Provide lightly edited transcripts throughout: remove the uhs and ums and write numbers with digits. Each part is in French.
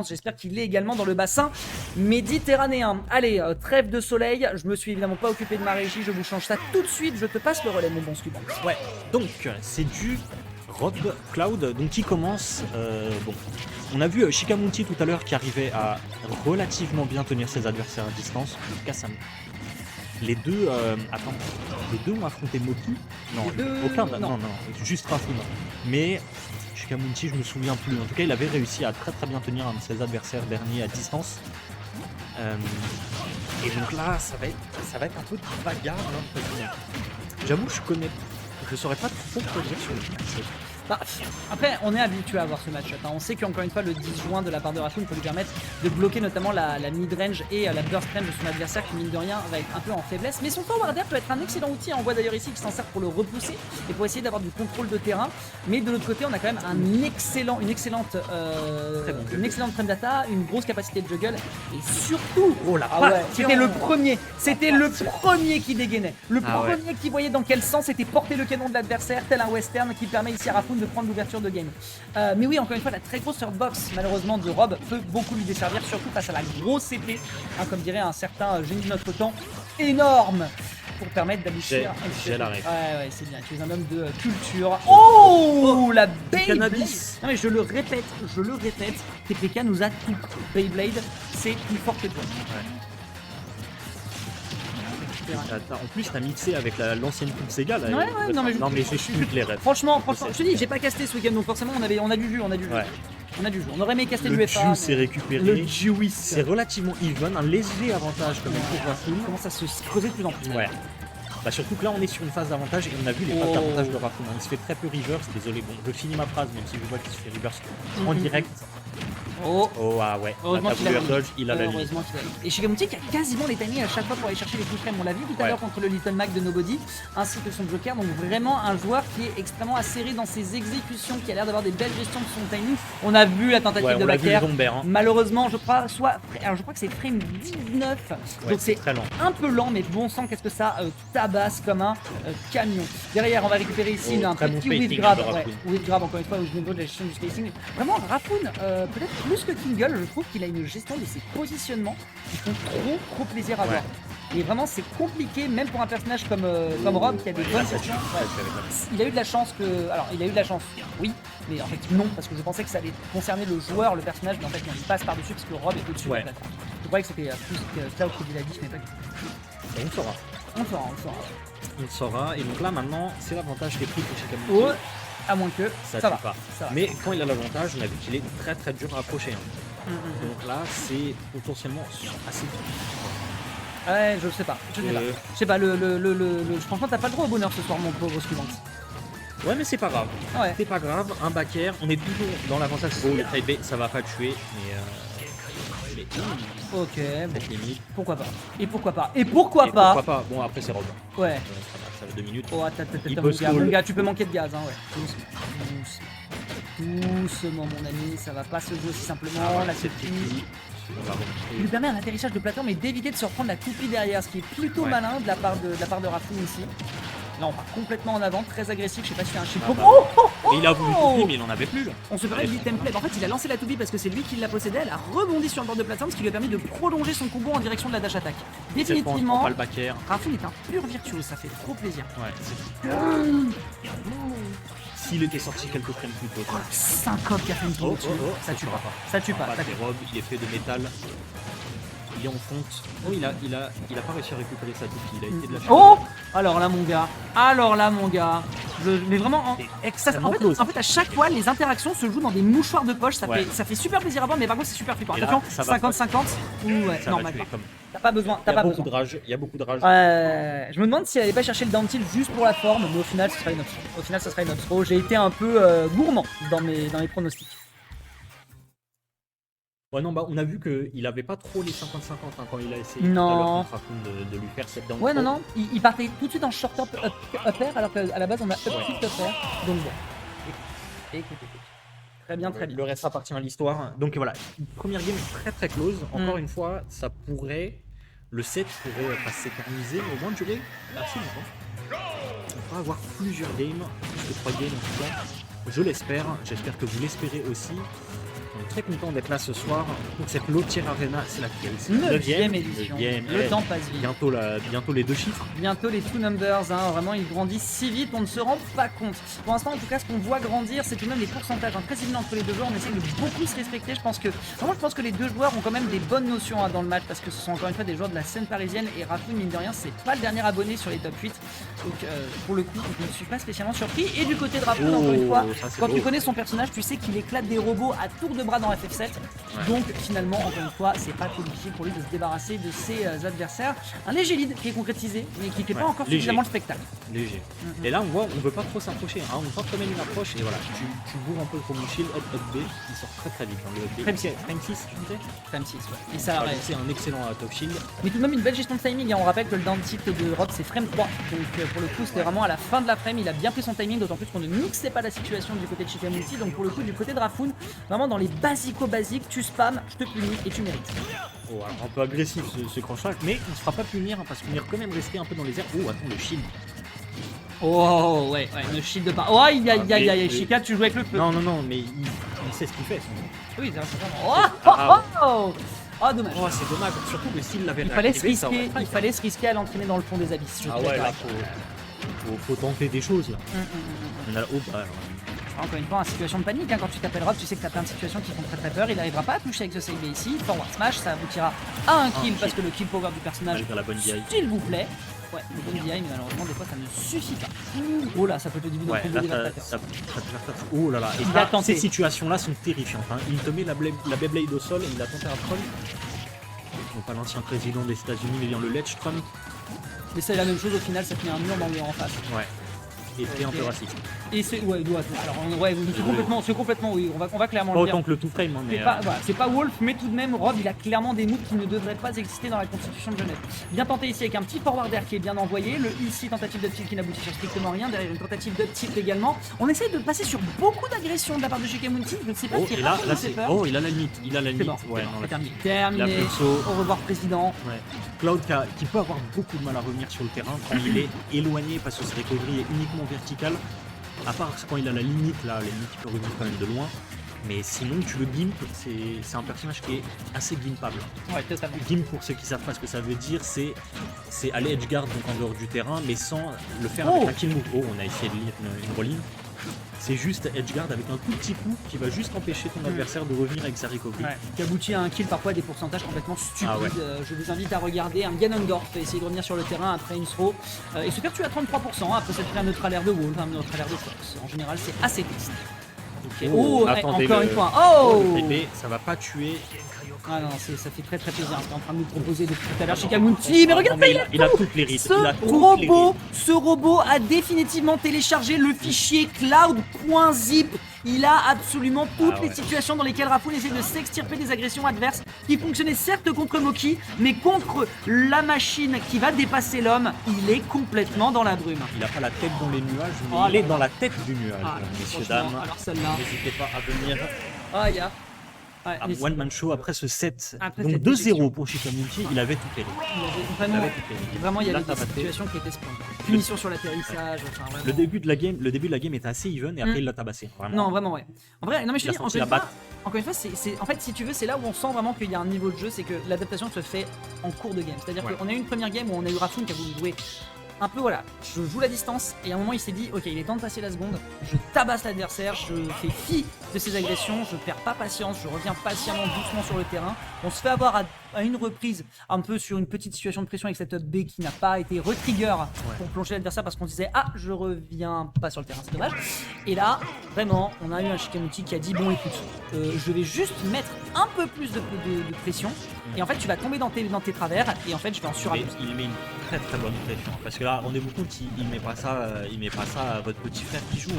J'espère qu'il est également dans le bassin méditerranéen. Allez, trêve de soleil. Je me suis évidemment pas occupé de ma régie. Je vous change ça tout de suite. Je te passe le relais, mon bon Scubanks. Ouais, donc c'est du Rob Cloud donc qui commence. Bon, on a vu Shikamunti tout à l'heure qui arrivait à relativement bien tenir ses adversaires à distance. En tout cas, ça. Les deux. Attends, les deux ont affronté Moki. Non, aucun. Non, juste Rafun. Mais. Shikamunti, je me souviens plus. En tout cas, il avait réussi à très bien tenir un de ses adversaires derniers à distance. Et donc là, ça va être un peu de bagarre. J'avoue, je saurais pas trop quoi dire sur le match. Bah, après, on est habitué à voir ce match-up. Hein. On sait qu'encore une fois, le 10 juin de la part de Rafun peut lui permettre de bloquer notamment la mid-range et la burst range de son adversaire qui, mine de rien, va être un peu en faiblesse. Mais son forward air peut être un excellent outil. On voit d'ailleurs ici qu'il s'en sert pour le repousser et pour essayer d'avoir du contrôle de terrain. Mais de l'autre côté, on a quand même une excellente frame data, une grosse capacité de juggle et surtout, c'était le premier qui dégainait. Le premier qui voyait dans quel sens était porté le canon de l'adversaire, tel un western qui permet ici à Rafun de prendre l'ouverture de game. Mais oui, encore une fois, la très grosse box malheureusement de Rob peut beaucoup lui desservir, surtout face à la grosse épée, hein, comme dirait un certain génie de notre temps, énorme, pour permettre d'aboutir. J'ai la règle. Ouais, c'est bien, tu es un homme de culture. Oh, la Beyblade. Non mais je le répète, TPK nous a tout. Beyblade, c'est plus fort que toi. Ouais. En plus, t'as mixé avec l'ancienne coupe Sega là. Ouais, non mais j'ai chuté les rêves. Franchement, je te dis, j'ai pas casté ce week-end, donc forcément on a du jus. Ouais. On aurait aimé caster le l'UFA. Le c'est récupéré. Le juice. C'est relativement even, un léger avantage quand même pour Rafun. Comment ça se creuser de plus en plus. Ouais. Bah surtout que là on est sur une phase d'avantage et on a vu les phases d'avantage de Rafun. Il se fait très peu reverse, désolé, bon je finis ma phrase même si je vois qu'il se fait reverse en direct. Ouais. Heureusement qu'il a dodge, il a la ligne. Et Shikamunti qui a quasiment les timings à chaque fois pour aller chercher les coups frames. On l'a vu tout à l'heure contre le Little Mac de Nobody, ainsi que son Joker. Donc vraiment un joueur qui est extrêmement acéré dans ses exécutions, qui a l'air d'avoir des belles gestions de son timing. On a vu la tentative de backer. Malheureusement, je crois que c'est frame 19. Donc c'est un peu lent, mais bon sang, qu'est-ce que ça tabasse comme un camion. Derrière, on va récupérer ici un petit whip grab. Whip grab encore une fois au niveau de la gestion du spacing. Vraiment, Rafun, peut-être plus que Kingle, je trouve qu'il a une gestion de ses positionnements qui font trop plaisir à voir. Et vraiment, c'est compliqué, même pour un personnage comme Rob qui a des bonnes gestions. Il a eu de la chance oui, mais en fait non, parce que je pensais que ça allait concerner le joueur, le personnage, mais en fait, il passe par-dessus parce que Rob est au-dessus de la plateforme. Je croyais que c'était plus Cloud qui l'a dit, mais pas du tout. On saura, et donc là maintenant, c'est l'avantage qui est pris pour Shikamunti. À moins que ça va. Pas. Mais quand il a l'avantage, on a vu qu'il est très dur à approcher. Donc là, c'est potentiellement assez dur. Ouais, je sais pas. Franchement, t'as pas le droit au bonheur ce soir, mon pauvre Scubanks. Ouais, mais c'est pas grave. C'est pas grave, un back air, on est toujours dans l'avantage. Le type B, ça va pas tuer, mais ok, bon. Limite. Pourquoi pas. Bon, après c'est Rob. Ouais. Ça va 2 minutes. Oh, attends, mon gars, tu peux manquer de gaz, hein, ouais. Doucement, mon ami, ça va pas se jouer aussi simplement. La toupie. Il lui permet un atterrissage de plateforme et d'éviter de se reprendre la toupie derrière, ce qui est plutôt malin de la part de Rafun ici. Là, on part complètement en avant, très agressif. Je sais pas si c'est un chip. Il a voulu toupie, mais il en avait plus là. On se parlait du template. En fait, il a lancé la toupie parce que c'est lui qui l'a possédée. Elle a rebondi sur le bord de plateforme, ce qui lui a permis de prolonger son combo en direction de la dash attack. Définitivement, Rafun est un pur virtuose, ça fait trop plaisir. Ouais, s'il était sorti quelques frames plus tôt. Syncope qui a fait une tour dessus. Ça tue pas. Ça tue pas. Rob, il est fait de métal. Il est en fonte. Oh, il a pas réussi à récupérer sa toupie. Il a été de la chance. Alors là, mon gars. Mais vraiment, en fait, à chaque fois, les interactions se jouent dans des mouchoirs de poche. Ça fait super plaisir à voir, mais par contre, c'est super flippant. Attention, 50-50. Ouais, non, t'as pas besoin. Il y a beaucoup de rage. Je me demande si elle allait pas chercher le down tilt juste pour la forme, mais au final, ça sera une option. J'ai été un peu gourmand dans mes pronostics. Ouais, non, on a vu qu'il avait pas trop les 50-50 quand il a essayé de lui faire cette down. Ouais, non, il partait tout de suite en short up air alors qu'à la base on a up tilt up air. Donc bon, écoute. Très bien. Le reste appartient à l'histoire. Donc voilà, première game très close. Encore une fois, le set pourrait pas s'éterniser, mais au moins durer assez longtemps. On va avoir plusieurs games, plus de 3 games en tout cas. Je l'espère, j'espère que vous l'espérez aussi. On est très content d'être là ce soir pour cette Lotier Arena. C'est laquelle? C'est 9e édition. Le temps passe vite. Bientôt les 2 chiffres. Bientôt les two numbers, hein. Vraiment ils grandissent si vite, on ne se rend pas compte. Pour l'instant en tout cas ce qu'on voit grandir c'est tout de même les pourcentages, hein. Très évident entre les deux joueurs, on essaie de beaucoup se respecter. Je pense que les deux joueurs ont quand même des bonnes notions, hein, dans le match, parce que ce sont encore une fois des joueurs de la scène parisienne et Rafoun mine de rien c'est pas le dernier abonné sur les top 8. Donc pour le coup je ne suis pas spécialement surpris. Et du côté de Rafoun encore une fois, quand tu connais son personnage tu sais qu'il éclate des robots à tour de bras dans FF7. Donc finalement encore une fois c'est pas trop difficile pour lui de se débarrasser de ses adversaires. Un léger lead qui est concrétisé mais qui fait pas encore suffisamment le spectacle. Léger. Et là on voit on veut pas trop s'approcher, hein. On tente quand même une approche et voilà, tu bourres un peu trop mon shield, hop B, il sort très vite dans le hop B. Frame 6 tu disais. Frame 6 ouais. Et ça c'est un excellent top shield. Mais tout de même une belle gestion de timing, hein. On rappelle que le down tilt de Rob c'est frame 3. Donc pour le coup c'était vraiment à la fin de la frame, il a bien pris son timing, d'autant plus qu'on ne mixait pas la situation du côté de Shikamuti. Donc pour le coup du côté de Rafoun, vraiment dans les basico-basiques, tu spams, je te punis et tu mérites. Oh, alors un peu agressif ce crunch, mais on se fera pas punir, hein, parce qu'on est quand même resté un peu dans les airs. Oh attends le shield. Oh ouais, le shield de pas. Oh aïe, Shika tu joues avec le feu. Non, mais il sait ce qu'il fait. Oui, c'est vraiment. Oh dommage. Oh c'est dommage, surtout que s'il l'avait il fallait se risquer à l'entraîner dans le fond des abysses. Ah ouais, là faut tenter des choses là. On a encore une fois, en situation de panique, hein, quand tu t'appelles Rob, tu sais que tu as plein de situations qui font très peur. Il n'arrivera pas à toucher avec ce save ici. Forward smash, ça aboutira à un kill parce que le kill power du personnage, s'il vous plaît. Ouais, le bon DI, mais malheureusement, des fois ça ne suffit pas. Oh là, ça peut te diviser des dévastateurs. Oh là là, et là, ces situations-là sont terrifiantes. Hein. Il te met la Beyblade au sol et il a tenté un troll. Donc pas l'ancien président des États-Unis, mais bien le Ledge Trump. Mais c'est la même chose au final, ça te met un mur dans le mur en face. Ouais. Et t'es un peu raciste. Et c'est complètement oui, on va clairement pas le dire. Autant que le tout frame, hein, mais c'est pas Wolf, mais tout de même Rob il a clairement des moves qui ne devraient pas exister dans la constitution de Genève. Bien tenté ici avec un petit forward air qui est bien envoyé, le ici tentative d'up tilt qui n'aboutit sur strictement rien, derrière une tentative d'up tilt également. On essaie de passer sur beaucoup d'agressions de la part de Shikamuti, je ne sais pas qui est là c'est peur. Oh il a la limite, Bon, ouais, non, terminé. Au revoir président. Ouais. Cloud qui peut avoir beaucoup de mal à revenir sur le terrain quand il est éloigné parce que ce recovery est uniquement vertical. À part quand il a la limite, là, la limite il peut revenir quand même de loin. Mais sinon, tu le gimp, c'est un personnage qui est assez gimpable. Ouais, totalement. Gimp, pour ceux qui savent pas ce que ça veut dire, c'est aller edgeguard donc en dehors du terrain, mais sans le faire avec un kill move. Oh, on a essayé de lire une rolling. C'est juste edgeguard avec un tout petit coup qui va juste empêcher ton adversaire de revenir avec sa recovery. Ouais. Qui aboutit à un kill parfois à des pourcentages complètement stupides. Ah ouais. Je vous invite à regarder un Ganondorf essayer de revenir sur le terrain après une throw et se faire tuer à 33% après s'être pris un neutral air de Wolf, un neutral air de Fox. En général, c'est assez triste. Okay. Attendez, encore une fois. Bébé, ça va pas tuer. Ah non, ça fait très plaisir. C'est en train de nous proposer depuis tout à l'heure Shikamuti. Mais regarde, il a toutes les rides. Ce robot a définitivement téléchargé le fichier cloud.zip. Il a absolument toutes les situations dans lesquelles Rafoun essaie de s'extirper des agressions adverses qui fonctionnaient certes contre Moki, mais contre la machine qui va dépasser l'homme, il est complètement dans la brume. Il a pas la tête dans les nuages, mais il est dans la tête du nuage, messieurs, dames. Alors celle-là. N'hésitez pas à venir. Ouais, One Man Show après ce set. Après donc cette 2-0 pour Shikamuti, il avait toutes les rides. Vraiment, il y avait des situations qui étaient splendides. Punition sur l'atterrissage, enfin vraiment. Le début de la game était assez even et après il l'a tabassé. Vraiment. Non, vraiment, ouais. En vrai, non mais je te dis, encore une fois, en fait, si tu veux, c'est là où on sent vraiment qu'il y a un niveau de jeu, c'est que l'adaptation se fait en cours de game. C'est-à-dire qu'on a eu une première game où on a eu Rafoun qui a voulu jouer un peu, voilà, je joue la distance et à un moment il s'est dit ok, il est temps de passer la seconde, je tabasse l'adversaire, je fais fi de ses agressions, je perds pas patience, je reviens patiemment, doucement sur le terrain. On se fait avoir à une reprise un peu sur une petite situation de pression avec cette up B qui n'a pas été retrigger pour plonger l'adversaire parce qu'on se disait ah, je reviens pas sur le terrain, c'est dommage. Et là, vraiment, on a eu un Shikamuti qui a dit bon écoute, je vais juste mettre un peu plus de pression et en fait tu vas tomber dans tes travers et en fait je vais en surabuser. Il met une très bonne pression parce que là rendez-vous compte, il met pas ça à votre petit frère qui joue.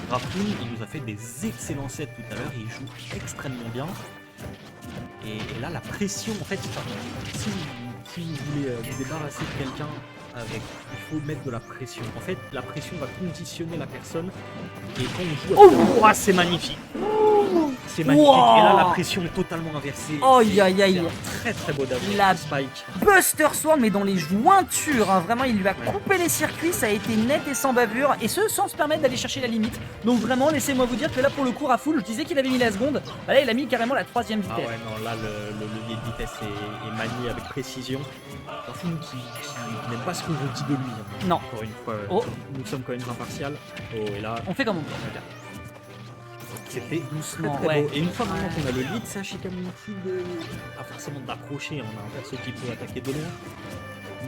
Rafoun, il nous a fait des excellents sets tout à l'heure, il joue extrêmement bien. Et là la pression en fait, si vous voulez vous débarrasser de quelqu'un il faut mettre de la pression. En fait la pression va conditionner la personne et quand on joue c'est magnifique. c'est magnifique. Wow. Et là, la pression est totalement inversée. Aïe, aïe, aïe. C'est un très très beau damage. La Spike. Buster Sword, mais dans les jointures, hein. Vraiment, il lui a coupé les circuits, ça a été net et sans bavure, et ce sans se permettre d'aller chercher la limite. Donc vraiment, laissez-moi vous dire que là, pour le coup, Rafoul, je disais qu'il avait mis la seconde, bah là, il a mis carrément la 3ème vitesse. Ah ouais, non, là, le levier de vitesse est manié avec précision. Rafoul qui n'aime pas ce que je dis de lui. Hein. Non. Encore une fois, Oh. nous sommes quand même impartial. Oh, et là, On fait comme on peut. c'était Doucement, très, très beau. ouais. Et une fois maintenant qu'on a le lead, ça, Shikamunti, pas forcément d'accrocher. On a un perso qui peut attaquer de loin.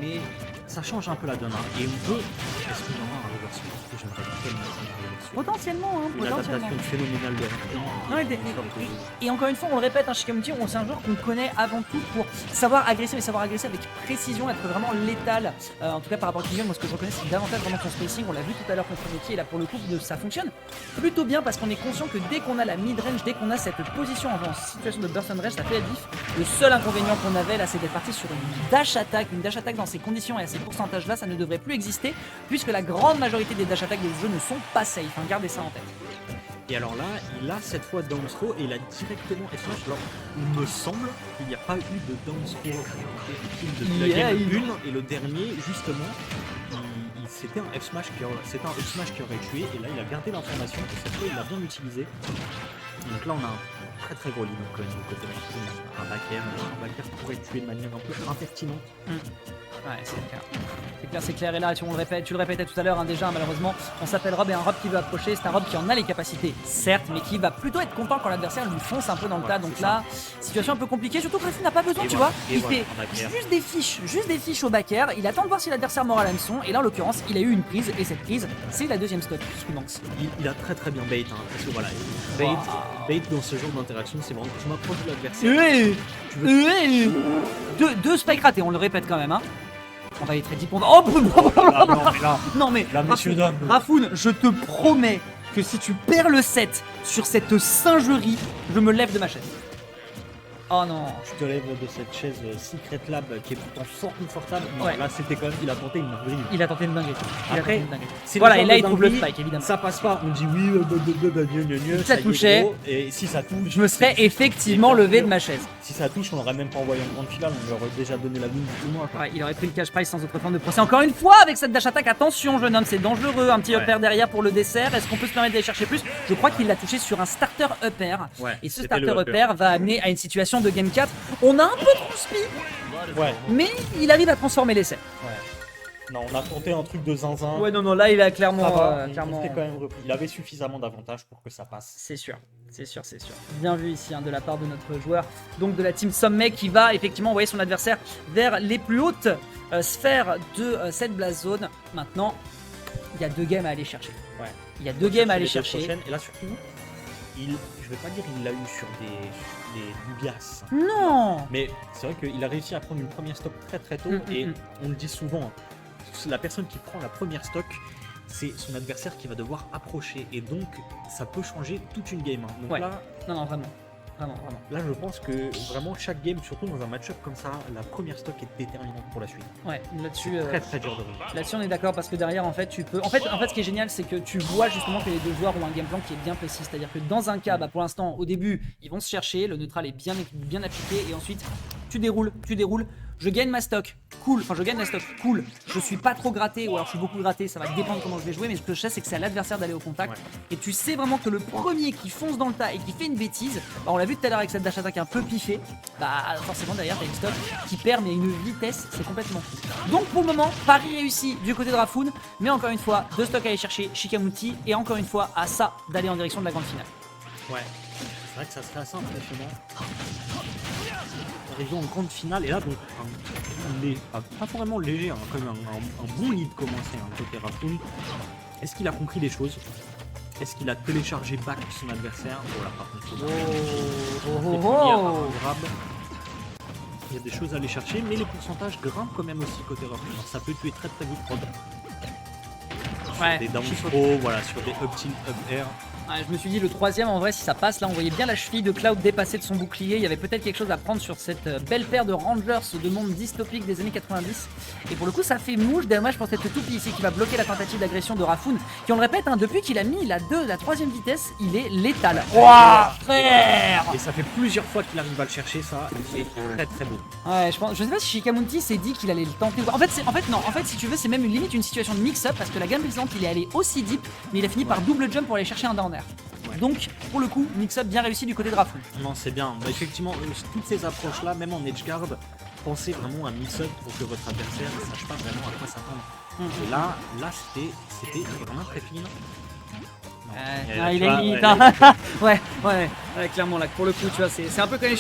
Mais ça change un peu la donne. Hein. Et on peut. Est-ce qu'on aura un reverse? Parce que j'aimerais tellement un reverse. Potentiellement, hein, Une potentiellement. adaptation phénoménale de Non, et encore une fois, on le répète, hein, Shikamunti, c'est un joueur qu'on connaît avant tout pour savoir agresser, mais savoir agresser avec précision, être vraiment létal. En tout cas, par rapport à Kinyon, moi ce que je reconnais, c'est davantage vraiment son spacing. On l'a vu tout à l'heure contre Neki, et là pour le coup, ça fonctionne plutôt bien parce qu'on est conscient que dès qu'on a la mid-range, dès qu'on a cette position en situation de burst and range, ça fait la diff. Le seul inconvénient qu'on avait là, c'est d'être parti sur une dash attack. Une dash attack dans ces conditions et à ces pourcentages là, ça ne devrait plus exister puisque la grande majorité des dash attack des jeux ne sont pas safe. Hein, gardez ça en tête. Et alors là, il a cette fois down throw et il a directement F-smash. Alors, il me semble qu'il n'y a pas eu de down throw depuis la game 1 et le dernier, justement, c'était un F-smash qui aurait tué et là il a gardé l'information et cette fois il l'a bien utilisé. Donc là on a un très très gros lead quand même du côté de un backer pourrait tuer de manière un peu impertinente. Ouais, c'est clair. C'est clair, et là, tu le répétais tout à l'heure, hein, déjà, malheureusement, on s'appelle Rob et un Rob qui veut approcher. C'est un Rob qui en a les capacités, certes, mais qui va plutôt être content quand l'adversaire lui fonce un peu dans le tas. Donc là, situation un peu compliquée, surtout que Rafoul n'a pas besoin, tu vois. Il fait juste des fiches au backer, il attend de voir si l'adversaire mord à l'hameçon, et là, en l'occurrence, il a eu une prise, et cette prise, c'est la 2ème stock, ce qui manque. Il a très très bien bait, hein, parce que voilà, bait dans ce genre d'interaction, c'est vraiment que je m'approche de l'adversaire. Deux spikes ratés, on le répète quand même, hein. On va être très deep. Oh non mais là, messieurs dames. Rafoul, je te promets que si tu perds le set sur cette singerie, je me lève de ma chaise. Oh non. Je te lève de cette chaise Secret Lab qui est pourtant fort confortable. Non, Ouais. là c'était quand même, il a tenté une dinguerie. Il a tenté une dinguerie. Après, Voilà, et là il trouve le spike évidemment. Ça passe pas, on dit oui, Ça touchait. Gros, et si ça touche, Je me serais effectivement levé de ma chaise. Si ça touche, on l'aurait même pas envoyé en grande finale, on lui aurait déjà donné la win du tournoi. Ouais, il aurait pris le cash prize sans autre forme de procès. Encore une fois avec cette dash attack, attention jeune homme, c'est dangereux. Un petit upper derrière pour le dessert. Est-ce qu'on peut se permettre d'aller chercher plus? Je crois qu'il l'a touché sur un starter upper. Ouais, et ce c'était starter le upper va amener à une situation de game 4. On a un peu transpi, Ouais, mais il arrive à transformer l'essai. non, on a tenté un truc de zinzin. Ouais, non, là il a Ça clairement. va, clairement... il s'était quand même repris. Il avait suffisamment d'avantages pour que ça passe. C'est sûr. Bien vu ici hein, de la part de notre joueur, donc de la team Sommet qui va effectivement envoyer son adversaire vers les plus hautes sphères de cette blast zone. Maintenant, il y a 2 games à aller chercher. Ouais. Il y a 2 games à aller Les deux chercher. prochaines. Et là surtout, je vais pas dire il l'a eu sur des Lugias. Non. Mais c'est vrai qu'il a réussi à prendre une première stock très très tôt et on le dit souvent, la personne qui prend la première stock, c'est son adversaire qui va devoir approcher et donc ça peut changer toute une game. Donc Ouais. là, Non, vraiment. là je pense que vraiment chaque game, surtout dans un match-up comme ça, la première stock est déterminante pour la suite. Ouais, là-dessus. Très très dur de revenir. Là-dessus on est d'accord parce que derrière en fait tu peux. En fait ce qui est génial c'est que tu vois justement que les deux joueurs ont un game plan qui est bien précis. C'est-à-dire que dans un cas, bah, pour l'instant, au début, ils vont se chercher, le neutral est bien appliqué et ensuite tu déroules. Je gagne ma stock, cool, je suis pas trop gratté ou alors je suis beaucoup gratté, ça va dépendre comment je vais jouer, mais ce que je sais c'est que c'est à l'adversaire d'aller au contact. Ouais. Et tu sais vraiment que le premier qui fonce dans le tas et qui fait une bêtise, bah, on l'a vu tout à l'heure avec cette dash attack un peu piffée, bah forcément derrière t'as une stock qui perd mais une vitesse, c'est complètement fou. Donc pour le moment, pari réussi du côté de Rafoul, mais encore une fois, 2 stocks à aller chercher Shikamunti et encore une fois à ça d'aller en direction de la grande finale. Ouais, c'est vrai que ça serait assez impressionnant. Arrivons en grande finale et là donc pas vraiment léger, hein, quand même un bon lead commencé hein, côté Rafoul. Est-ce qu'il a compris les choses? Est-ce qu'il a téléchargé back son adversaire? Voilà, par contre, il y a des choses à aller chercher, mais les pourcentages grimpent quand même aussi côté Rafoul. Ça peut tuer très très vite Rod. Sur des down throw, voilà, sur des up tilt, up air. Ouais, je me suis dit le troisième en vrai si ça passe là on voyait bien la cheville de Cloud dépasser de son bouclier, il y avait peut-être quelque chose à prendre sur cette belle paire de Rangers de monde dystopique des années 90 et pour le coup ça fait mouche, dommage pour cette toupie ici qui va bloquer la tentative d'agression de Rafoon qui on le répète hein, depuis qu'il a mis la 3e vitesse il est létal. Wouah frère. Et ça fait plusieurs fois qu'il arrive à le chercher ça, c'est très très beau. Ouais je sais pas si Shikamunti s'est dit qu'il allait le tenter ou pas. En fait si tu veux c'est même une limite une situation de mix-up parce que la gamme précédente il est allé aussi deep mais il a fini par double jump pour aller chercher un down air. Ouais. Donc, pour le coup, mix-up bien réussi du côté de Rafoon. Non, c'est bien. Bah, effectivement, toutes ces approches-là, même en edge guard, pensez vraiment à mix-up pour que votre adversaire ne sache pas vraiment à quoi s'attendre. Et là, c'était vraiment très fine. Il est limite. Ouais, clairement là. Pour le coup, tu vois, c'est un peu comme les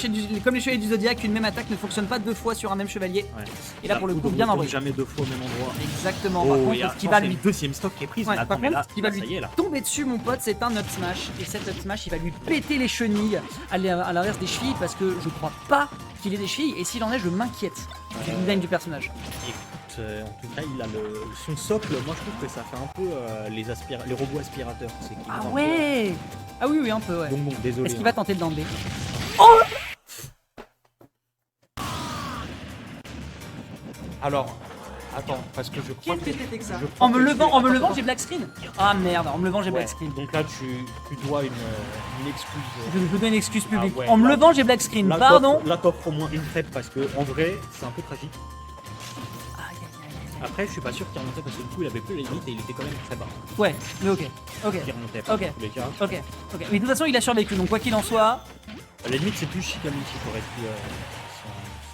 chevaliers du Zodiac, une même attaque ne fonctionne pas 2 fois sur un même chevalier. Ouais. Et là, pour le coup, bien envoyé. Jamais 2 fois au même endroit. Exactement. Par contre, ce qui va lui deuxième stock qui est prise. Ouais, par contre, ce qui va lui tomber dessus, mon pote, c'est un up smash. Et cet up smash, il va lui péter les chenilles à l'inverse des chevilles parce que je crois pas qu'il ait des chevilles. Et s'il en est, je m'inquiète du design du personnage. En tout cas, il a son socle. Moi, je trouve que ça fait un peu les robots aspirateurs. Ah ouais. Ah oui, un peu, ouais. Donc bon, désolé. Est-ce qu'il va tenter de l'enlever? Oh. Alors, attends, parce que je crois que ça. En me levant, j'ai black screen. Ah merde, en me levant, j'ai black screen. Donc là, tu dois une excuse. Je donne une excuse publique. En me levant, j'ai black screen. Pardon. Là, t'offres au moins une fête parce que en vrai, c'est un peu tragique. Après, je suis pas sûr qu'il remontait parce que du coup, il avait plus la limite et il était quand même très bas. Ouais, mais ok. Il remontait pas dans tous les cas. Ok. Mais de toute façon, il a survécu, donc quoi qu'il en soit. À la limite, c'est plus Shikamunti qui aurait pu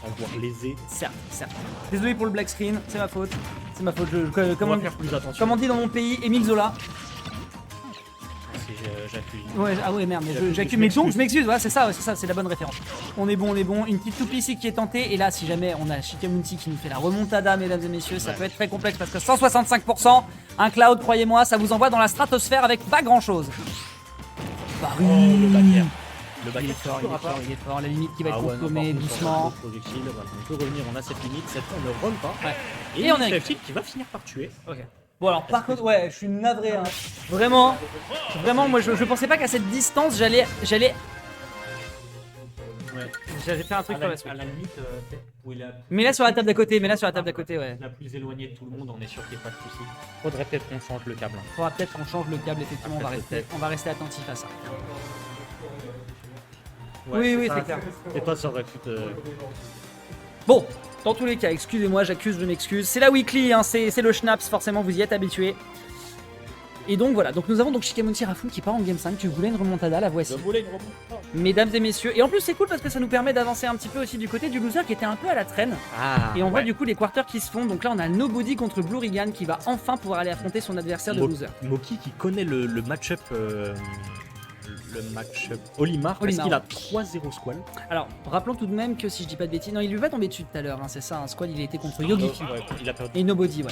s'avoir lésé. Certes. Désolé pour le black screen, c'est ma faute. On va faire plus attention. Comme on dit dans mon pays, Émile Zola. J'accuse. Ouais, ah ouais, merde, mais j'accuse. Mais donc, je m'excuse, voilà, c'est ça, c'est la bonne référence. On est bon. Une petite toupie ici qui est tentée. Et là, si jamais on a Shikamunti qui nous fait la remontada, mesdames et messieurs, ça peut être très complexe parce que 165%, un Cloud, croyez-moi, ça vous envoie dans la stratosphère avec pas grand chose. Le backer. Il est fort, la limite qui va être consommée doucement. On peut revenir, on a cette limite, cette fois on ne roll pas. Ouais. Et on a une qui va finir par tuer. Ok. Bon alors par contre ouais je suis navré hein. Vraiment moi je pensais pas qu'à cette distance j'allais faire un truc sur la suite. À la limite mais là sur la table d'à côté ouais. La plus éloignée de tout le monde on est sûr qu'il n'y a pas de soucis. Faudrait peut-être qu'on change le câble. Faudra peut-être qu'on change le câble effectivement on va rester attentif à ça. Ouais, oui c'est clair. Et toi ça aurait pu te... Bon, dans tous les cas, excusez-moi, je m'excuse. C'est la weekly, hein, c'est le schnapps, forcément vous y êtes habitués. Et donc voilà, donc nous avons donc Shikamunti Rafoon qui part en game 5, tu voulais une remontada, la voici. Mesdames et messieurs, et en plus c'est cool parce que ça nous permet d'avancer un petit peu aussi du côté du loser qui était un peu à la traîne. Et on voit du coup les quarters qui se font, donc là on a Nobody contre Blue Rigan qui va enfin pouvoir aller affronter son adversaire de loser. Moki qui connaît le match-up... Le match Olimar parce qu'il a 3-0 Squall. Alors, rappelons tout de même que si je dis pas de bêtises, non, il lui va tomber dessus tout à l'heure, hein, c'est ça, un Squall, il a été contre Yogi. Il a perdu. Et Nobody, ouais.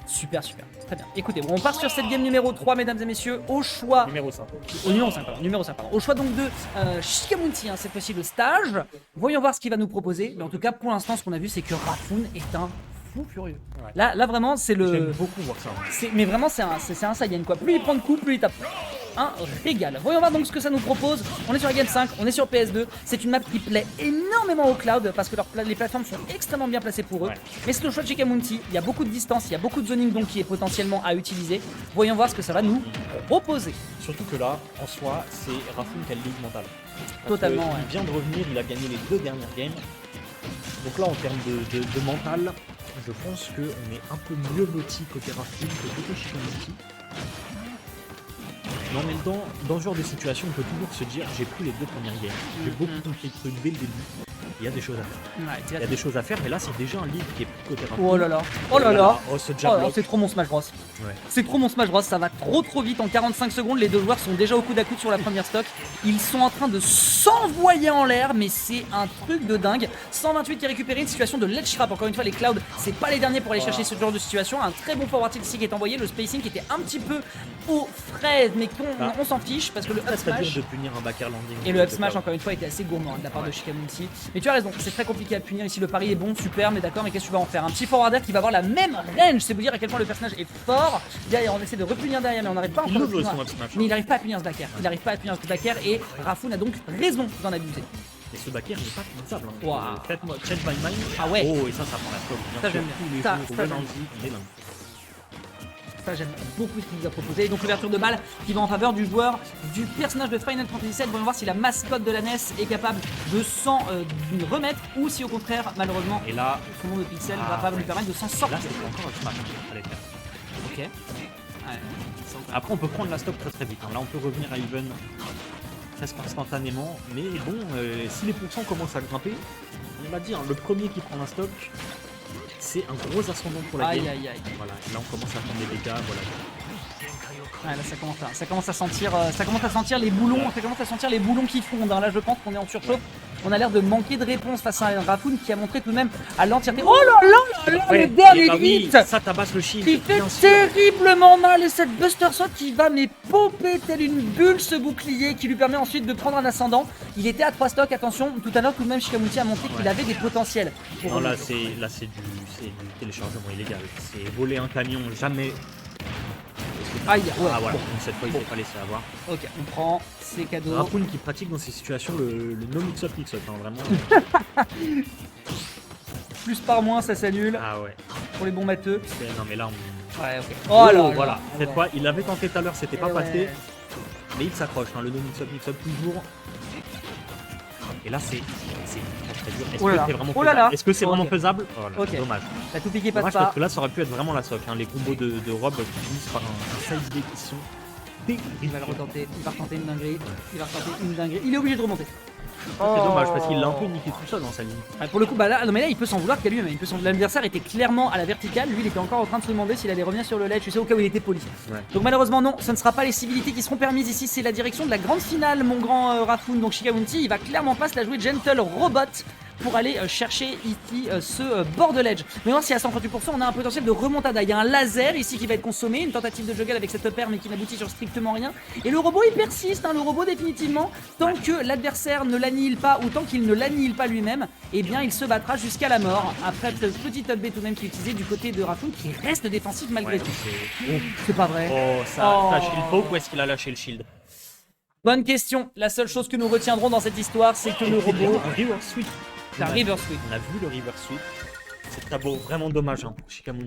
Super. Très bien. Écoutez, on part sur cette game numéro 3, mesdames et messieurs, au choix. Numéro 5. Numéro 5, pardon. Au choix donc de Shikamunti, hein, cette fois-ci le stage. Voyons voir ce qu'il va nous proposer. Mais en tout cas, pour l'instant, ce qu'on a vu, c'est que Rafoon est un fou furieux. Ouais. Là vraiment, c'est le. J'aime beaucoup voir ça. Mais vraiment, c'est un Saiyan quoi. Plus il prend de coups, plus il tape. Un régal. Voyons voir donc ce que ça nous propose. On est sur la Game 5, on est sur PS2. C'est une map qui plaît énormément au Cloud parce que les plateformes sont extrêmement bien placées pour eux. Ouais. Mais c'est le choix de Shikamunti. Il y a beaucoup de distance, il y a beaucoup de zoning donc qui est potentiellement à utiliser. Voyons voir ce que ça va nous proposer. Surtout que là, en soi, c'est Rafoon qui a le lead mental. Totalement. Il vient de revenir, il a gagné les 2 dernières games. Donc là, en termes de mental, je pense qu'on est un peu mieux loti côté Rafoon que côté Shikamunti. Mais en même temps, dans ce genre de situation, on peut toujours se dire j'ai pris les 2 premières games. J'ai beaucoup compris le truc dès le début. Il y a des choses à faire. Ouais, il y a des choses à faire, mais là c'est déjà un lead qui est plus côté Rafoon. Oh là là. C'est trop mon Smash Bros. Ouais. C'est trop mon Smash Bros. Ça va trop vite. En 45 secondes, les 2 joueurs sont déjà au coude à coude sur la première stock. Ils sont en train de s'envoyer en l'air, mais c'est un truc de dingue. 128 qui a récupéré une situation de ledge trap. Encore une fois, les Clouds, c'est pas les derniers pour aller chercher ce genre de situation. Un très bon forward tilt ici qui est envoyé. Le spacing qui était un petit peu aux fraises, mais on s'en fiche parce que le up smash de punir un backer landing. et le up smash encore une fois était assez gourmand de la part de Shikamunti. Mais tu vois, as raison, c'est très compliqué à punir ici. Le pari est bon, super, mais d'accord, mais qu'est-ce que tu vas en faire? Un petit forwarder qui va avoir la même range, c'est vous dire à quel point le personnage est fort. Derrière, on essaie de repunir derrière, mais on n'arrive pas Il encore ouvre à son punir. up smash. Mais il n'arrive pas à punir ce backer. Il n'arrive pas à punir ce backer et Raffoun a donc raison d'en abuser. Et ce backer n'est pas punissable. Hein. Waouh. Faites-moi change my mind. Ah ouais. Oh, et ça prend la stop. Ça, j'aime bien. Tous les Ça, jours, ça, on est j'aime lundi, on est lundi. Ça, j'aime beaucoup ce qu'il nous a proposé. Et donc, l'ouverture de balle qui va en faveur du joueur du personnage de Final Fantasy VII. Voyons voir si la mascotte de la NES est capable de s'en remettre ou si au contraire, malheureusement, Et là, son nom de pixel Ah, va pas lui ouais. permettre de s'en là sortir. c'était encore un smash. Allez, faire. Ok. Ouais. Après, on peut prendre la stop très très vite. Hein. Là, on peut revenir à even presque instantanément. Mais bon, si les pourcents commencent à grimper, on va dire, le premier qui prend la stop, c'est un gros ascendant pour la game. Aïe aïe aïe. Voilà, là on commence à prendre des dégâts, voilà. Ouais, là, ça commence à sentir les boulons, ça commence à sentir les boulons qui fondent. Hein. Là, je pense qu'on est en surchauffe. On a l'air de manquer de réponse face à un Raffoun qui a montré tout de même à l'entièreté. Oh là là là là, Ouais, le dernier et bah oui, hit ça tabasse le shield. qui fait bien sûr. terriblement mal et cette Buster Shot qui va mais popper telle une bulle ce bouclier qui lui permet ensuite de prendre un ascendant. Il était à 3 stocks, attention, tout à l'heure tout de même Shikamuti a montré qu'il avait des potentiels. Non, là c'est du téléchargement illégal. C'est voler un camion, jamais. Aïe, ouais, Ah voilà, bon. donc cette fois il s'est pas laissé avoir. Ok, on prend ses cadeaux. Raffoun qui pratique dans ces situations le no mix-up hein, vraiment. Plus par moins, ça s'annule Ah ouais. pour les bons matheux. Non mais là on. Ouais, ok. Oh là là. Voilà, cette Ouais. fois il avait tenté tout à l'heure, c'était pas Eh ouais. passé. Mais il s'accroche, hein, le no mix-up toujours. Et là c'est très dur. Est-ce Oh là que là. c'est vraiment Oh là faisable? là. Est-ce que c'est vraiment Ok. faisable? Voilà, Ok. dommage. La tout piqué passe Dommage pas. parce que là ça aurait pu être vraiment la soc, hein. Les combos de Rob qui finissent par un side B qui sont Il va le retenter, il va retenter une dinguerie. Il va retenter une dinguerie. Il est obligé de remonter. C'est dommage parce qu'il l'a un peu niqué tout seul dans sa ligne. Ouais, pour le coup, bah là, non mais là, il peut s'en vouloir qu'à lui-même. L'adversaire était clairement à la verticale. Lui, il était encore en train de se demander s'il allait revenir sur le ledge. Tu sais, au cas où il était poli. Ouais. Donc malheureusement, non, ce ne sera pas les civilités qui seront permises ici. C'est la direction de la grande finale, mon grand Raffoun. Donc Shikamunti, il va clairement pas se la jouer Gentle Robot pour aller chercher ici ce bord de ledge. Mais voir si à 138%, on a un potentiel de remontada. Il y a un laser ici qui va être consommé, une tentative de juggle avec cette paire mais qui n'aboutit sur strictement rien. Et le robot il persiste, hein, le robot définitivement, tant que l'adversaire ne l'annihile pas ou tant qu'il ne l'annihile pas lui-même, eh bien il se battra jusqu'à la mort. Après ce petit up B tout de même qui est utilisé du côté de Raffoun qui reste défensif malgré Ouais, tout. c'est- C'est pas vrai. Oh, ça Oh. lâche le poke ou est-ce qu'il a lâché le shield? Bonne question. La seule chose que nous retiendrons dans cette histoire, c'est que le robot. Un reverse sweep. La River Sweep. On a vu le reverse sweep. C'est très beau, vraiment dommage hein, pour Shikamunti.